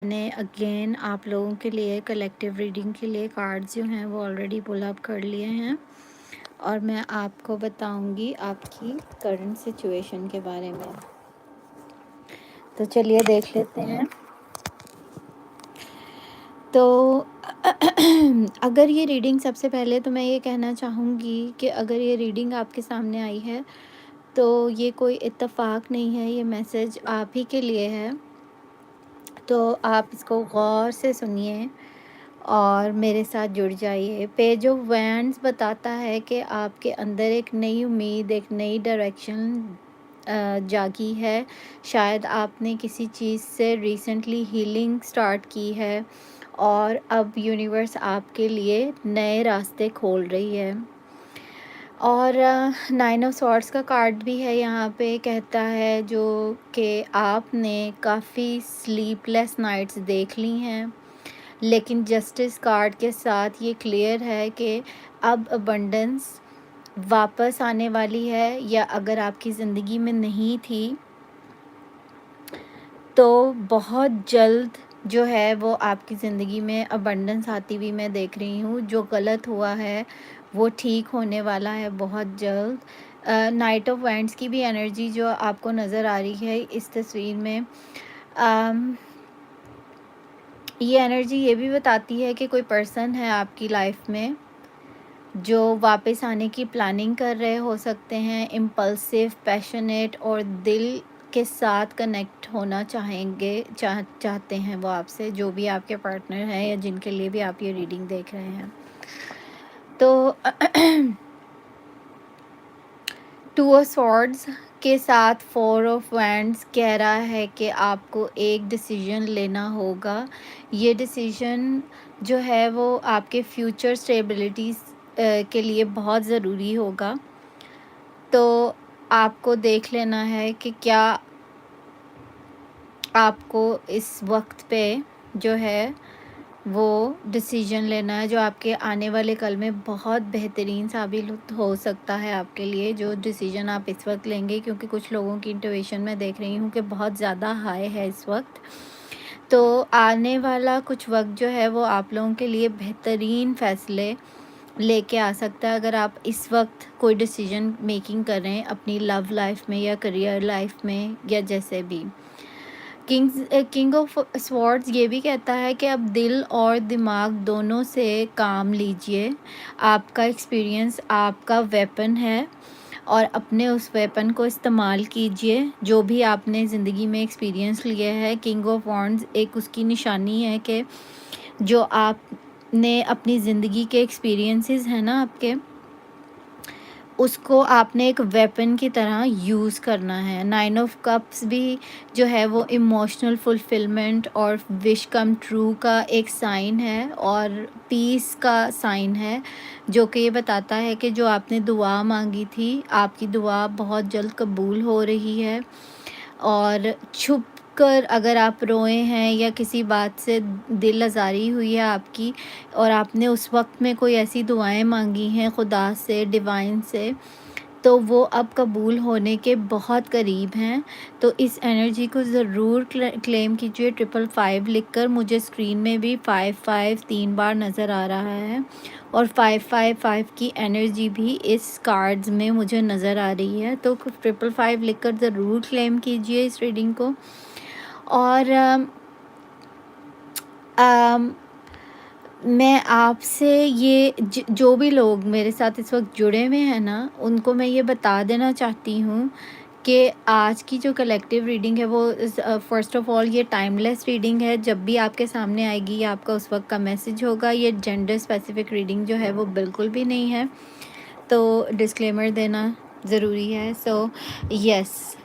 میں نے اگین آپ لوگوں کے لیے کلیکٹیو ریڈنگ کے لیے کارڈز جو ہیں وہ آلریڈی پل اپ کر لیے ہیں، اور میں آپ کو بتاؤں گی آپ کی کرنٹ سچویشن کے بارے میں۔ تو چلیے دیکھ لیتے ہیں۔ تو اگر یہ ریڈنگ، سب سے پہلے تو میں یہ کہنا چاہوں گی کہ اگر یہ ریڈنگ آپ کے سامنے آئی ہے تو یہ کوئی اتفاق نہیں ہے، یہ میسج آپ ہی کے لیے ہے۔ تو آپ اس کو غور سے سنیے اور میرے ساتھ جڑ جائیے۔ پیج آف وینڈز بتاتا ہے کہ آپ کے اندر ایک نئی امید، ایک نئی ڈائریکشن جاگی ہے۔ شاید آپ نے کسی چیز سے ریسنٹلی ہیلنگ سٹارٹ کی ہے اور اب یونیورس آپ کے لیے نئے راستے کھول رہی ہے۔ اور 9 آف سورڈز کا کارڈ بھی ہے یہاں پہ، کہتا ہے جو کہ آپ نے کافی سلیپ لیس نائٹس دیکھ لی ہیں، لیکن جسٹس کارڈ کے ساتھ یہ کلیئر ہے کہ اب ابنڈنس واپس آنے والی ہے، یا اگر آپ کی زندگی میں نہیں تھی تو بہت جلد جو ہے وہ آپ کی زندگی میں ابنڈنس آتی ہوئی میں دیکھ رہی ہوں۔ جو غلط ہوا ہے وہ ٹھیک ہونے والا ہے بہت جلد۔ نائٹ آف وینڈس کی بھی انرجی جو آپ کو نظر آ رہی ہے اس تصویر میں، یہ انرجی یہ بھی بتاتی ہے کہ کوئی پرسن ہے آپ کی لائف میں جو واپس آنے کی پلاننگ کر رہے ہو سکتے ہیں، امپلسیو، پیشنیٹ اور دل کے ساتھ کنیکٹ ہونا چاہتے ہیں وہ آپ سے، جو بھی آپ کے پارٹنر ہیں یا جن کے لیے بھی آپ یہ ریڈنگ دیکھ رہے ہیں۔ تو 2 آف سورڈز کے ساتھ 4 آف وینڈز کہہ رہا ہے کہ آپ کو ایک ڈیسیژن لینا ہوگا۔ یہ ڈیسیژن جو ہے وہ آپ کے فیوچر اسٹیبلٹیز کے لیے بہت ضروری ہوگا۔ تو آپ کو دیکھ لینا ہے کہ کیا آپ کو اس وقت پہ جو ہے وہ ڈیسیژن لینا ہے جو آپ کے آنے والے کل میں بہت بہترین ثابت ہو سکتا ہے آپ کے لیے، جو ڈیسیژن آپ اس وقت لیں گے، کیونکہ کچھ لوگوں کی انٹویشن میں دیکھ رہی ہوں کہ بہت زیادہ ہائی ہے اس وقت۔ تو آنے والا کچھ وقت جو ہے وہ آپ لوگوں کے لیے بہترین فیصلے لے کے آ سکتا ہے، اگر آپ اس وقت کوئی ڈیسیژن میکنگ کر رہے ہیں اپنی لو لائف میں یا کریئر لائف میں یا جیسے بھی۔ کنگ آف سوارڈز یہ بھی کہتا ہے کہ اب دل اور دماغ دونوں سے کام لیجئے۔ آپ کا ایکسپیرینس آپ کا ویپن ہے، اور اپنے اس ویپن کو استعمال کیجئے۔ جو بھی آپ نے زندگی میں ایکسپیرینس لیا ہے، کنگ آف وانڈز ایک اس کی نشانی ہے کہ جو آپ نے اپنی زندگی کے ایکسپیرینسز ہیں نا آپ کے، اس کو آپ نے ایک ویپن کی طرح یوز کرنا ہے۔ 9 آف کپس بھی جو ہے وہ ایموشنل فلفلمنٹ اور وش کم ٹرو کا ایک سائن ہے، اور پیس کا سائن ہے، جو کہ یہ بتاتا ہے کہ جو آپ نے دعا مانگی تھی، آپ کی دعا بہت جلد قبول ہو رہی ہے۔ اور چھپ کر اگر آپ روئے ہیں یا کسی بات سے دل آزاری ہوئی ہے آپ کی، اور آپ نے اس وقت میں کوئی ایسی دعائیں مانگی ہیں خدا سے، ڈیوائن سے، تو وہ اب قبول ہونے کے بہت قریب ہیں۔ تو اس انرجی کو ضرور کلیم کیجیے 555 لکھ کر۔ مجھے اسکرین میں بھی 55 3 بار نظر آ رہا ہے، اور 555 کی انرجی بھی اس کارڈز میں مجھے نظر آ رہی ہے۔ تو 555 لکھ کر ضرور کلیم کیجیے اس ریڈنگ کو۔ اور میں آپ سے یہ جو بھی لوگ میرے ساتھ اس وقت جڑے ہوئے ہیں نا، ان کو میں یہ بتا دینا چاہتی ہوں کہ آج کی جو کلیکٹیو ریڈنگ ہے وہ فرسٹ آف آل یہ ٹائم لیس ریڈنگ ہے۔ جب بھی آپ کے سامنے آئے گی آپ کا اس وقت کا میسج ہوگا۔ یہ جینڈر اسپیسیفک ریڈنگ جو ہے وہ بالکل بھی نہیں ہے، تو ڈسکلیمر دینا ضروری ہے۔ سو یس،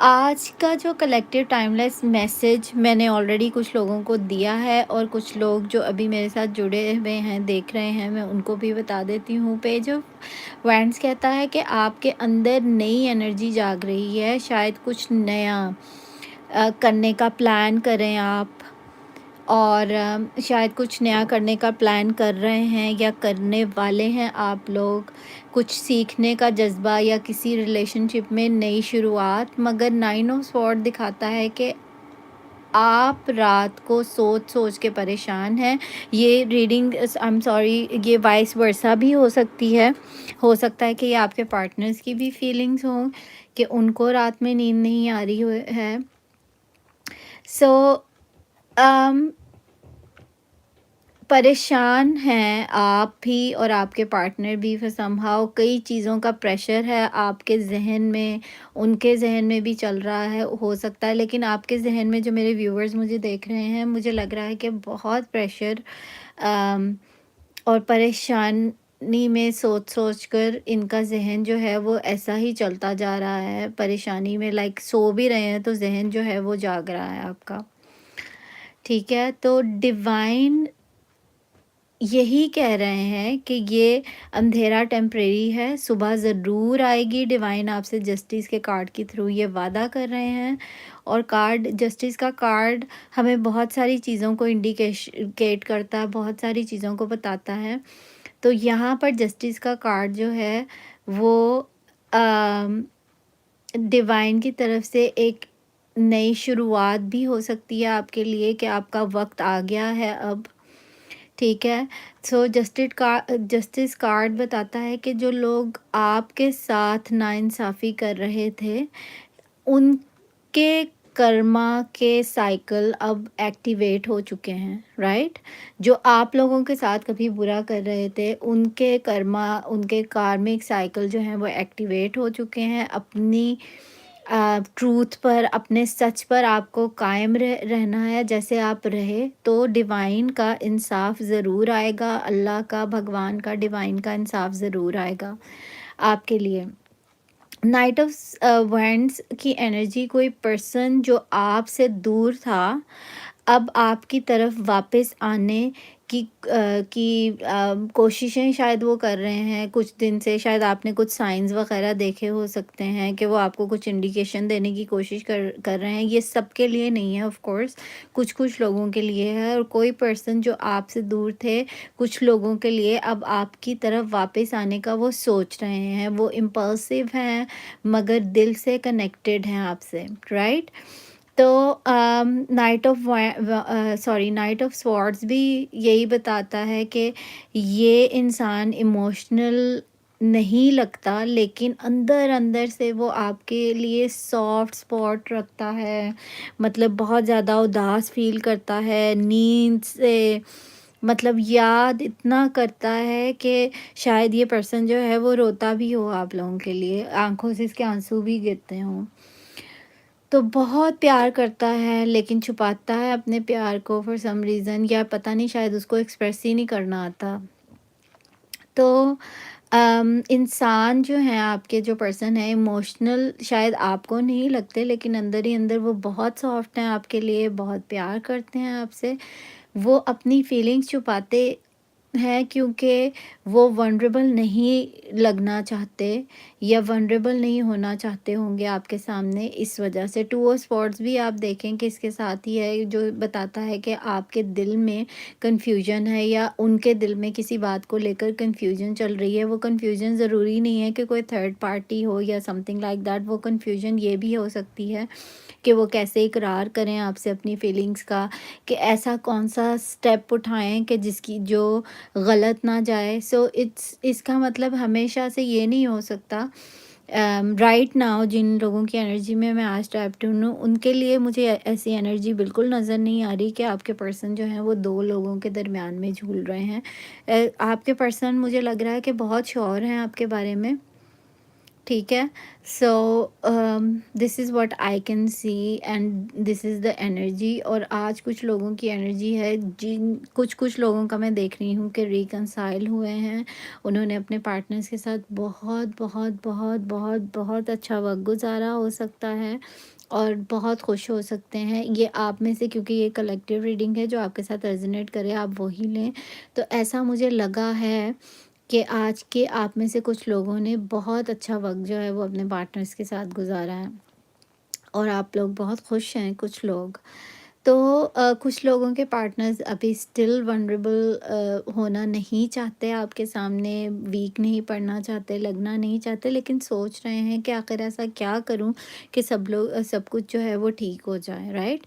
آج کا جو کلیکٹیو ٹائم لیس میسج میں نے آلریڈی کچھ لوگوں کو دیا ہے، اور کچھ لوگ جو ابھی میرے ساتھ جڑے ہوئے ہیں دیکھ رہے ہیں، میں ان کو بھی بتا دیتی ہوں۔ پیج آف وینڈس کہتا ہے کہ آپ کے اندر نئی انرجی جاگ رہی ہے، شاید کچھ نیا کرنے کا پلان کریں آپ، اور شاید کچھ نیا کرنے کا پلان کر رہے ہیں یا کرنے والے ہیں آپ لوگ، کچھ سیکھنے کا جذبہ یا کسی ریلیشن شپ میں نئی شروعات۔ مگر 9 آف سورڈ دکھاتا ہے کہ آپ رات کو سوچ سوچ کے پریشان ہیں. یہ ریڈنگ آئی ایم سوری، یہ وائس ورثہ بھی ہو سکتی ہے. ہو سکتا ہے کہ یہ آپ کے پارٹنرز کی بھی فیلنگس ہوں کہ ان کو رات میں نیند نہیں آ رہی ہے. سو پریشان ہیں آپ بھی اور آپ کے پارٹنر بھی. somehow کئی چیزوں کا پریشر ہے آپ کے ذہن میں، ان کے ذہن میں بھی چل رہا ہے ہو سکتا ہے. لیکن آپ کے ذہن میں جو میرے ویورز مجھے دیکھ رہے ہیں، مجھے لگ رہا ہے کہ بہت پریشر اور پریشانی میں سوچ سوچ کر ان کا ذہن جو ہے وہ ایسا ہی چلتا جا رہا ہے. پریشانی میں لائک سو بھی رہے ہیں تو ذہن جو ہے وہ جاگ رہا ہے آپ کا. ٹھیک ہے، تو ڈیوائن یہی کہہ رہے ہیں کہ یہ اندھیرا ٹیمپریری ہے، صبح ضرور آئے گی. ڈیوائن آپ سے جسٹس کے کارڈ کے تھرو یہ وعدہ کر رہے ہیں. اور کارڈ، جسٹس کا کارڈ ہمیں بہت ساری چیزوں کو انڈیکیٹ کرتا ہے، بہت ساری چیزوں کو بتاتا ہے. تو یہاں پر جسٹس کا کارڈ جو ہے وہ ڈیوائن کی طرف سے ایک نئی شروعات بھی ہو سکتی ہے آپ کے لیے، کہ آپ کا وقت آ گیا ہے اب. ٹھیک ہے، سو جسٹس کارڈ بتاتا ہے کہ جو لوگ آپ کے ساتھ ناانصافی کر رہے تھے، ان کے کرما کے سائیکل اب ایکٹیویٹ ہو چکے ہیں. رائٹ، جو آپ لوگوں کے ساتھ کبھی برا کر رہے تھے، ان کے کرما، ان کے کارمک سائیکل جو ہیں وہ ایکٹیویٹ ہو چکے ہیں. اپنی ٹروتھ پر، اپنے سچ پر آپ کو قائم رہنا ہے جیسے آپ رہے. تو ڈیوائن کا انصاف ضرور آئے گا، اللہ کا، بھگوان کا، ڈیوائن کا انصاف ضرور آئے گا آپ کے لیے. نائٹ آف وینڈس کی انرجی، کوئی پرسن جو آپ سے دور تھا اب آپ کی طرف واپس آنے کی کوششیں شاید وہ کر رہے ہیں کچھ دن سے. شاید آپ نے کچھ سائنز وغیرہ دیکھے ہو سکتے ہیں کہ وہ آپ کو کچھ انڈیکیشن دینے کی کوشش کر رہے ہیں. یہ سب کے لیے نہیں ہے آف کورس، کچھ لوگوں کے لیے ہے. اور کوئی پرسن جو آپ سے دور تھے، کچھ لوگوں کے لیے اب آپ کی طرف واپس آنے کا وہ سوچ رہے ہیں. وہ امپلسیو ہیں مگر دل سے کنیکٹڈ ہیں آپ سے. رائٹ، تو نائٹ آف سوارڈز بھی یہی بتاتا ہے کہ یہ انسان ایموشنل نہیں لگتا، لیکن اندر اندر سے وہ آپ کے لیے سافٹ سپاٹ رکھتا ہے. مطلب بہت زیادہ اداس فیل کرتا ہے، نیند سے مطلب یاد اتنا کرتا ہے کہ شاید یہ پرسن جو ہے وہ روتا بھی ہو آپ لوگوں کے لیے، آنکھوں سے اس کے آنسو بھی گرتے ہوں. تو بہت پیار کرتا ہے لیکن چھپاتا ہے اپنے پیار کو فار سم ریزن، یا پتہ نہیں شاید اس کو ایکسپریس ہی نہیں کرنا آتا. تو انسان جو ہیں آپ کے، جو پرسن ہے ایموشنل شاید آپ کو نہیں لگتے، لیکن اندر ہی اندر وہ بہت سافٹ ہیں آپ کے لیے، بہت پیار کرتے ہیں آپ سے. وہ اپنی فیلنگس چھپاتے ہیں کیونکہ وہ ونریبل نہیں لگنا چاہتے یا ونریبل نہیں ہونا چاہتے ہوں گے آپ کے سامنے. اس وجہ سے ٹو آف سپورٹس بھی آپ دیکھیں کہ اس کے ساتھ ہی ہے، جو بتاتا ہے کہ آپ کے دل میں کنفیوژن ہے یا ان کے دل میں کسی بات کو لے کر کنفیوژن چل رہی ہے. وہ کنفیوژن ضروری نہیں ہے کہ کوئی تھرڈ پارٹی ہو یا سم تھنگ لائک دیٹ. وہ کنفیوژن یہ بھی ہو سکتی ہے کہ وہ کیسے اقرار کریں آپ سے اپنی فیلنگس کا، کہ ایسا کون سا سٹیپ اٹھائیں کہ جس کی جو غلط نہ جائے. سو اس کا مطلب ہمیشہ سے یہ نہیں ہو سکتا. رائٹ ناؤ جن لوگوں کی انرجی میں آج ٹیپ ٹون ہوں، ان کے لیے مجھے ایسی انرجی بالکل نظر نہیں آ رہی کہ آپ کے پرسن جو ہیں وہ دو لوگوں کے درمیان میں جھول رہے ہیں. آپ کے پرسن مجھے لگ رہا ہے کہ بہت شیور ہیں آپ کے بارے میں. ٹھیک ہے، so this is what I can see and this is the energy. اور آج کچھ لوگوں کی انرجی ہے، کچھ لوگوں کا میں دیکھ رہی ہوں کہ ریکنسائل ہوئے ہیں. انہوں نے اپنے پارٹنرز کے ساتھ بہت بہت بہت بہت بہت اچھا وقت گزارا ہو سکتا ہے اور بہت خوش ہو سکتے ہیں. یہ آپ میں سے، کیونکہ یہ کلیکٹیو ریڈنگ ہے، جو آپ کے ساتھ ریزونیٹ کرے آپ وہی لیں. تو ایسا مجھے لگا ہے کہ آج کے آپ میں سے کچھ لوگوں نے بہت اچھا وقت جو ہے وہ اپنے پارٹنرز کے ساتھ گزارا ہے اور آپ لوگ بہت خوش ہیں کچھ لوگ. تو کچھ لوگوں کے پارٹنرز ابھی اسٹل ونریبل ہونا نہیں چاہتے آپ کے سامنے، ویک نہیں پڑنا چاہتے، لگنا نہیں چاہتے، لیکن سوچ رہے ہیں کہ آخر ایسا کیا کروں کہ سب کچھ جو ہے وہ ٹھیک ہو جائے. Right,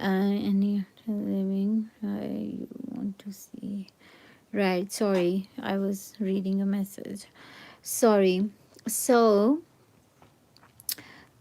Any living you want to see? Right, sorry, I was reading a message. Sorry. So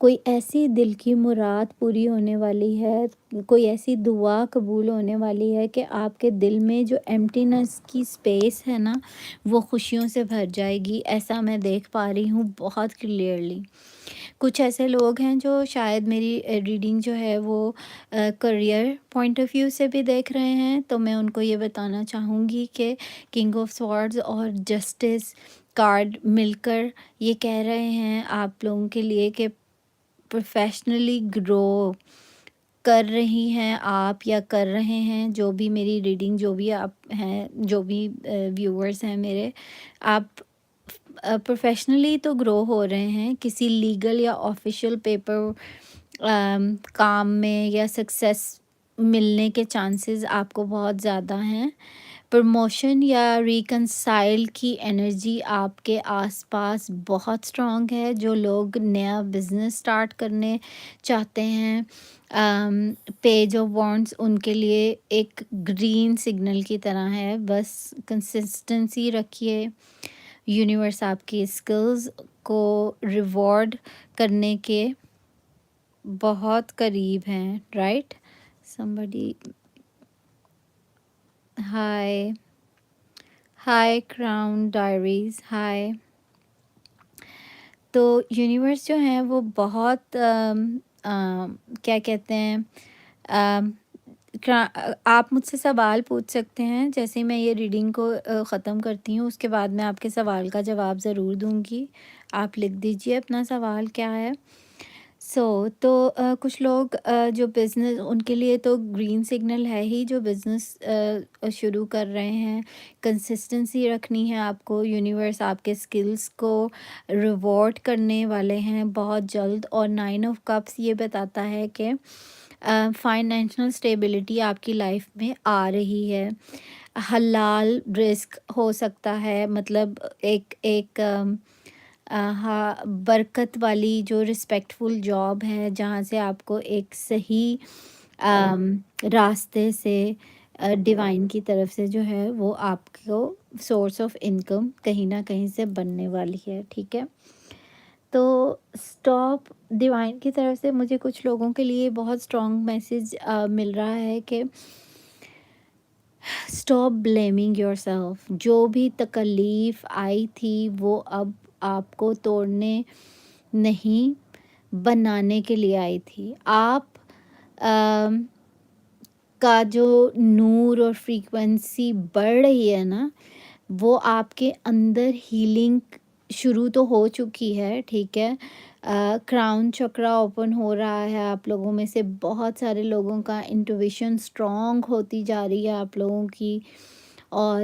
کوئی ایسی دل کی مراد پوری ہونے والی ہے، کوئی ایسی دعا قبول ہونے والی ہے کہ آپ کے دل میں جو ایمٹینس کی اسپیس ہے نا وہ خوشیوں سے بھر جائے گی، ایسا میں دیکھ پا رہی ہوں بہت کلیئرلی۔ کچھ ایسے لوگ ہیں جو شاید میری ریڈنگ جو ہے وہ کریئر پوائنٹ آف ویو سے بھی دیکھ رہے ہیں، تو میں ان کو یہ بتانا چاہوں گی کہ کنگ آف سورڈز اور جسٹس کارڈ مل کر یہ کہہ رہے ہیں آپ لوگوں کے لیے کہ پروفیشنلی گرو کر رہی ہیں آپ یا کر رہے ہیں، جو بھی میری ریڈنگ، جو بھی آپ ہیں، جو بھی ویورز ہیں میرے، آپ پروفیشنلی تو گرو ہو رہے ہیں، کسی لیگل یا آفیشیل پیپر کام میں یا سکسیس ملنے کے چانسز آپ کو بہت زیادہ ہیں۔ پروموشن یا ریکنسائل کی انرجی آپ کے آس پاس بہت اسٹرانگ ہے۔ جو لوگ نیا بزنس سٹارٹ کرنے چاہتے ہیں، پیج آف وانڈس ان کے لیے ایک گرین سگنل کی طرح ہے، بس کنسسٹنسی رکھیے۔ یونیورس آپ کی اسکلز کو ریوارڈ کرنے کے بہت قریب ہیں، رائٹ؟ somebody ہائے ہائے کراؤن ڈائریز ہائے۔ تو یونیورس جو ہیں وہ بہت کیا کہتے ہیں، آپ مجھ سے سوال پوچھ سکتے ہیں جیسے میں یہ ریڈنگ کو ختم کرتی ہوں، اس کے بعد میں آپ کے سوال کا جواب ضرور دوں گی۔ آپ لکھ دیجئے اپنا سوال کیا ہے۔ تو کچھ لوگ جو بزنس، ان کے لیے تو گرین سگنل ہے ہی، جو بزنس شروع کر رہے ہیں، کنسسٹنسی رکھنی ہے آپ کو، یونیورس آپ کے سکلز کو ریوارڈ کرنے والے ہیں بہت جلد۔ اور 9 آف کپس یہ بتاتا ہے کہ فائنینشل اسٹیبلٹی آپ کی لائف میں آ رہی ہے، حلال رزق ہو سکتا ہے، مطلب ایک ہاں برکت والی جو رسپیکٹفل جاب ہے، جہاں سے آپ کو ایک صحیح راستے سے ڈیوائن کی طرف سے جو ہے وہ آپ کو سورس آف انکم کہیں نہ کہیں سے بننے والی ہے، ٹھیک ہے؟ تو اسٹاپ، ڈیوائن کی طرف سے مجھے کچھ لوگوں کے لیے بہت اسٹرانگ میسیج مل رہا ہے کہ اسٹاپ بلیمنگ یور سیلف۔ جو بھی تکلیف آئی تھی وہ اب آپ کو توڑنے نہیں، بنانے کے لیے آئی تھی۔ آپ کا جو نور اور فریکوینسی بڑھ رہی ہے نا، وہ آپ کے اندر ہیلنگ شروع تو ہو چکی ہے، ٹھیک ہے؟ کراؤن چکرا اوپن ہو رہا ہے آپ لوگوں میں سے بہت سارے لوگوں کا، انٹویشن اسٹرانگ ہوتی جا رہی ہے آپ لوگوں کی، اور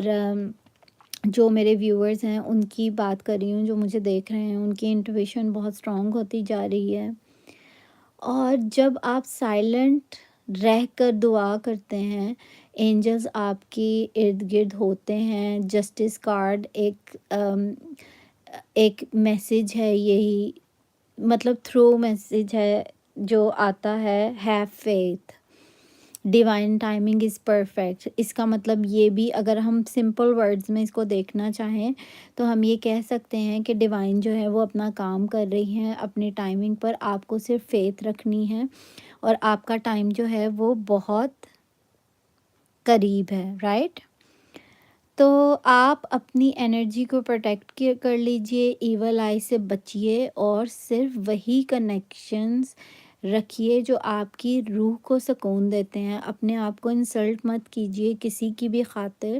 جو میرے ویورز ہیں ان کی بات کر رہی ہوں، جو مجھے دیکھ رہے ہیں، ان کی انٹویشن بہت اسٹرانگ ہوتی جا رہی ہے۔ اور جب آپ سائلنٹ رہ کر دعا کرتے ہیں، اینجلز آپ کی ارد گرد ہوتے ہیں۔ جسٹس کارڈ ایک میسیج ہے، یہی مطلب تھرو میسیج ہے جو آتا ہے، have faith, divine timing is perfect. اس کا مطلب یہ بھی، اگر ہم سمپل ورڈز میں اس کو دیکھنا چاہیں تو ہم یہ کہہ سکتے ہیں کہ ڈیوائن جو ہے وہ اپنا کام کر رہی ہیں اپنی ٹائمنگ پر، آپ کو صرف فیتھ رکھنی ہے اور آپ کا ٹائم جو ہے وہ بہت قریب ہے، رائٹ؟ تو آپ اپنی انرجی کو پروٹیکٹ کر لیجئے، ایول آئی سے بچیے اور صرف وہی کنیکشنز رکھیے جو آپ کی روح کو سکون دیتے ہیں۔ اپنے آپ کو انسلٹ مت کیجیے کسی کی بھی خاطر،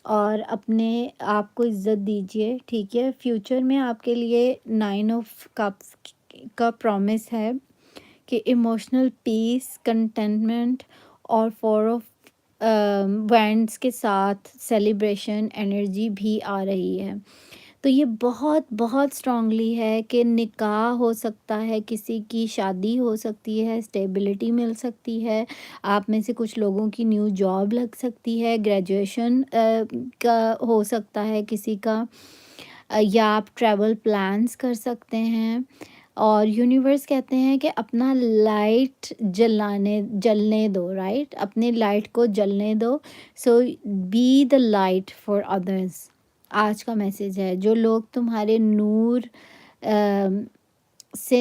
اور اپنے آپ کو عزت دیجیے، ٹھیک ہے؟ فیوچر میں آپ کے لیے 9 آف کپس کا پرومس ہے کہ ایموشنل پیس، کنٹینٹمنٹ اور 4 آف وینڈس کے ساتھ سیلیبریشن انرجی بھی آ رہی ہے۔ تو یہ بہت بہت اسٹرانگلی ہے کہ نکاح ہو سکتا ہے، کسی کی شادی ہو سکتی ہے، اسٹیبلٹی مل سکتی ہے، آپ میں سے کچھ لوگوں کی نیو جاب لگ سکتی ہے، گریجویشن کا ہو سکتا ہے کسی کا، یا آپ ٹریول پلانس کر سکتے ہیں۔ اور یونیورس کہتے ہیں کہ اپنا لائٹ جلنے دو، رائٹ؟ اپنے لائٹ کو جلنے دو، so be the light for others. آج کا میسیج ہے، جو لوگ تمہارے نور سے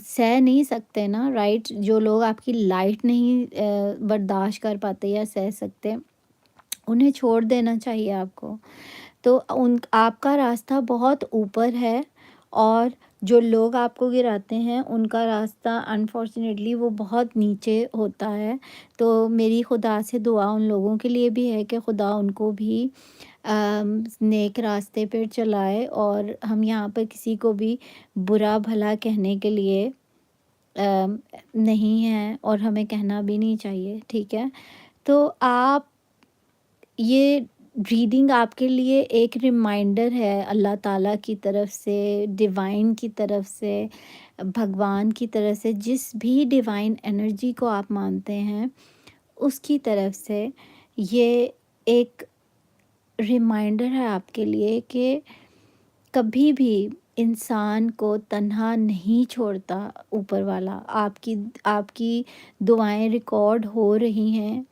سہ نہیں سکتے نا، رائٹ، جو لوگ آپ کی لائٹ نہیں برداشت کر پاتے یا سہ سکتے، انہیں چھوڑ دینا چاہیے آپ کو۔ تو آپ کا راستہ بہت اوپر ہے، اور جو لوگ آپ کو گراتے ہیں ان کا راستہ انفارچونیٹلی وہ بہت نیچے ہوتا ہے۔ تو میری خدا سے دعا ان لوگوں کے لیے بھی ہے کہ خدا ان کو بھی نیک راستے پر چلائے، اور ہم یہاں پر کسی کو بھی برا بھلا کہنے کے لیے نہیں ہیں، اور ہمیں کہنا بھی نہیں چاہیے، ٹھیک ہے؟ تو آپ یہ ریڈنگ آپ کے لیے ایک ریمائنڈر ہے اللہ تعالیٰ کی طرف سے، ڈیوائن کی طرف سے، بھگوان کی طرف سے، جس بھی ڈیوائن انرجی کو آپ مانتے ہیں اس کی طرف سے یہ ایک ریمائنڈر ہے آپ کے لیے کہ کبھی بھی انسان کو تنہا نہیں چھوڑتا اوپر والا۔ آپ کی دعائیں ریکارڈ ہو رہی ہیں،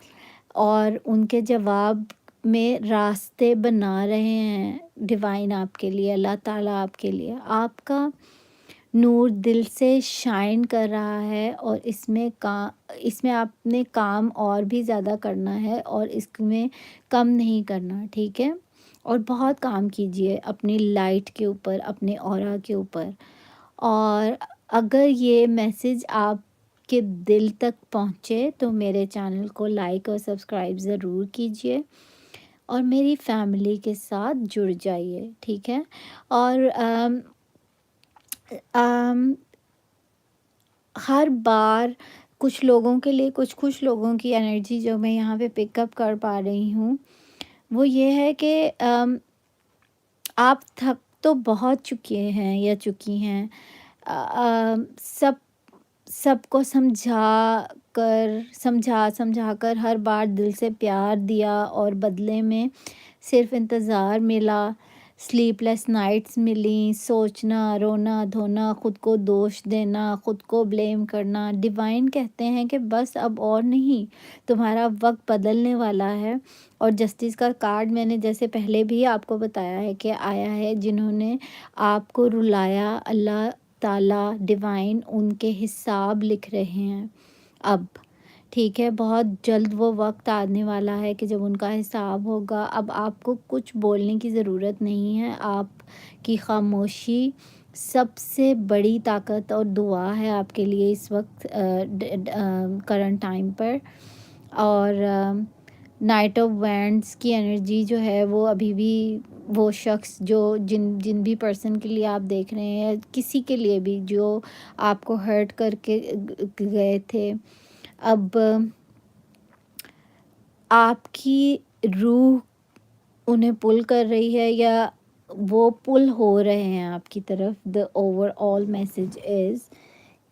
اور ان کے جواب میں راستے بنا رہے ہیں ڈیوائن آپ کے لیے، اللہ تعالیٰ آپ کے لیے۔ آپ کا نور دل سے شائن کر رہا ہے، اور اس میں آپ نے کام اور بھی زیادہ کرنا ہے، اور اس میں کم نہیں کرنا، ٹھیک ہے؟ اور بہت کام کیجئے اپنی لائٹ کے اوپر، اپنے اورا کے اوپر۔ اور اگر یہ میسیج آپ کے دل تک پہنچے تو میرے چینل کو لائک اور سبسکرائب ضرور کیجئے، اور میری فیملی کے ساتھ جڑ جائیے، ٹھیک ہے؟ اور ہر بار کچھ لوگوں کے لیے کچھ لوگوں کی انرجی جو میں یہاں پہ پک اپ کر پا رہی ہوں وہ یہ ہے کہ آپ تھک تو بہت چکے ہیں یا چکی ہیں، سب کو سمجھا کر ہر بار دل سے پیار دیا، اور بدلے میں صرف انتظار ملا، سلیپ لیس نائٹس ملیں، سوچنا، رونا دھونا، خود کو دوش دینا، خود کو بلیم کرنا۔ ڈیوائن کہتے ہیں کہ بس اب اور نہیں، تمہارا وقت بدلنے والا ہے۔ اور جسٹس کا کارڈ میں نے جیسے پہلے بھی آپ کو بتایا ہے کہ آیا ہے، جنہوں نے آپ کو رلایا، اللہ تعالیٰ ڈیوائن ان کے حساب لکھ رہے ہیں اب، ٹھیک ہے؟ بہت جلد وہ وقت آنے والا ہے کہ جب ان کا حساب ہوگا۔ اب آپ کو کچھ بولنے کی ضرورت نہیں ہے، آپ کی خاموشی سب سے بڑی طاقت اور دعا ہے آپ کے لیے اس وقت کرنٹ ٹائم پر۔ اور نائٹ آف وینڈس کی انرجی جو ہے وہ ابھی بھی وہ شخص جو جن بھی پرسن کے لیے آپ دیکھ رہے ہیں، کسی کے لیے بھی جو آپ کو ہرٹ کر کے گئے تھے، اب آپ کی روح انہیں پل کر رہی ہے، یا وہ پل ہو رہے ہیں آپ کی طرف۔ the overall message is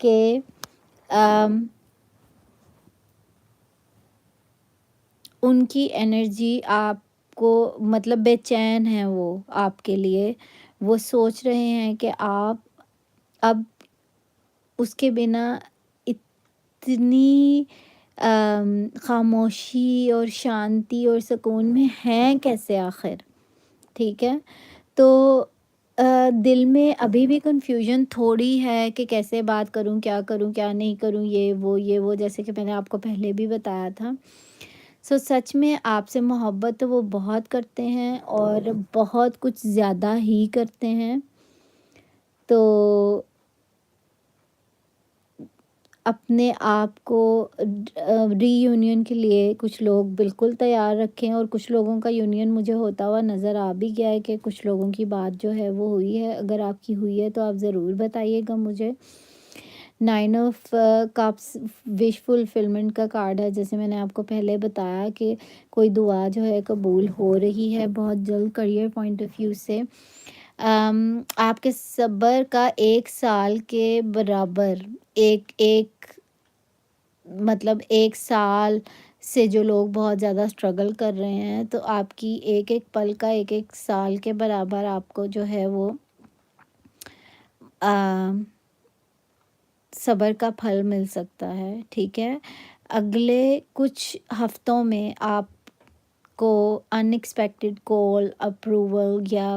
کہ ان کی انرجی آپ کو مطلب بے چین ہے، وہ آپ کے لیے، وہ سوچ رہے ہیں کہ آپ اب اس کے بنا اتنی خاموشی اور شانتی اور سکون میں ہیں کیسے آخر، ٹھیک ہے؟ تو دل میں ابھی بھی کنفیوژن تھوڑی ہے کہ کیسے بات کروں، کیا کروں، کیا نہیں کروں، یہ وہ جیسے کہ میں نے آپ کو پہلے بھی بتایا تھا۔ سچ میں آپ سے محبت تو وہ بہت کرتے ہیں، اور بہت کچھ زیادہ ہی کرتے ہیں۔ تو اپنے آپ کو ری یونین کے لیے کچھ لوگ بالکل تیار رکھیں، اور کچھ لوگوں کا یونین مجھے ہوتا ہوا نظر آ بھی گیا ہے کہ کچھ لوگوں کی بات جو ہے وہ ہوئی ہے۔ اگر آپ کی ہوئی ہے تو آپ ضرور بتائیے گا مجھے۔ 9 آف کپس وش فلفلمنٹ کا کارڈ ہے، جیسے میں نے آپ کو پہلے بتایا کہ کوئی دعا جو ہے قبول ہو رہی ہے بہت جلد کریئر پوائنٹ آف ویو سے۔ آپ کے صبر کا 1 سال کے برابر، مطلب 1 سال سے جو لوگ بہت زیادہ اسٹرگل کر رہے ہیں، تو آپ کی ایک پل کا 1 سال کے برابر آپ کو جو ہے وہ صبر کا پھل مل سکتا ہے، ٹھیک ہے؟ اگلے کچھ ہفتوں میں آپ کو ان ایکسپیکٹڈ کال، اپروول یا